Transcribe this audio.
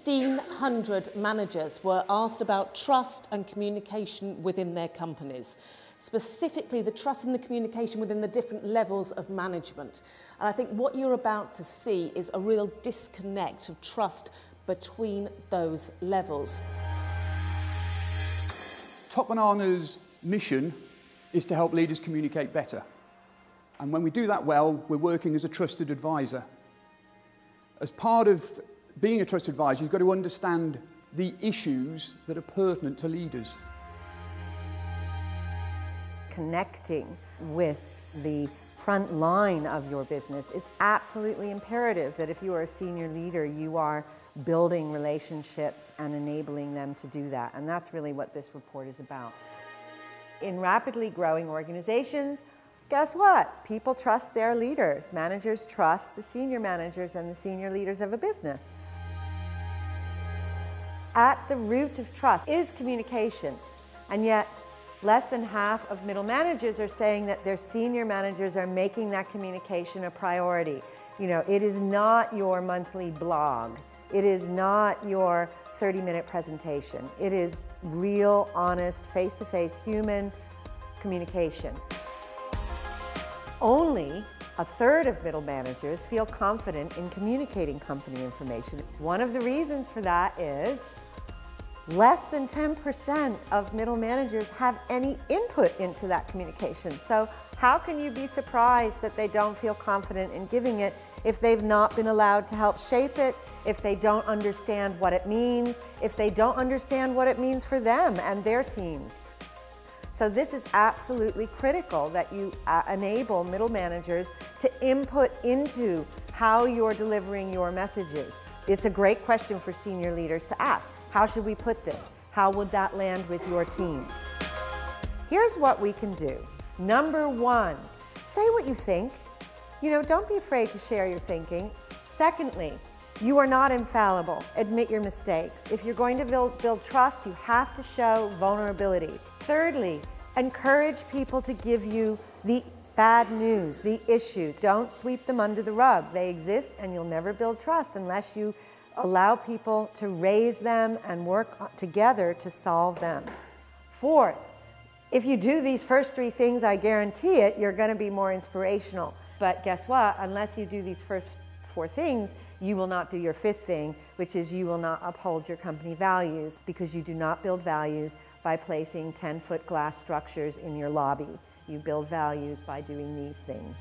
1,500 managers were asked about trust and communication within their companies, specifically the trust and the communication within the different levels of management. And I think what you're about to see is a real disconnect of trust between those levels. Top Banana's mission is to help leaders communicate better. And when we do that well, we're working as a trusted advisor. As part of being a trusted advisor, you've got to understand the issues that are pertinent to leaders. Connecting with the front line of your business is absolutely imperative, that if you are a senior leader, you are building relationships and enabling them to do that. And that's really what this report is about. In rapidly growing organizations, guess what? People trust their leaders. Managers trust the senior managers and the senior leaders of a business. At the root of trust is communication, and yet less than half of middle managers are saying that their senior managers are making that communication a priority. You know, it is not your monthly blog. It is not your 30-minute presentation. It is real, honest, face-to-face human communication. Only a third of middle managers feel confident in communicating company information. One of the reasons for that is less than 10% of middle managers have any input into that communication. So how can you be surprised that they don't feel confident in giving it if they've not been allowed to help shape it, if they don't understand what it means, if they don't understand what it means for them and their teams? So this is absolutely critical, that you enable middle managers to input into how you're delivering your messages. It's a great question for senior leaders to ask. How should we put this? How would that land with your team? Here's what we can do. Number one, say what you think. You know, don't be afraid to share your thinking. Secondly, you are not infallible. Admit your mistakes. If you're going to build trust, you have to show vulnerability. Thirdly, encourage people to give you the bad news, the issues. Don't sweep them under the rug. They exist, and you'll never build trust unless you allow people to raise them and work together to solve them. Fourth, if you do these first three things, I guarantee it, you're going to be more inspirational. But guess what? Unless you do these first four things, you will not do your fifth thing, which is you will not uphold your company values, because you do not build values by placing 10-foot glass structures in your lobby. You build values by doing these things.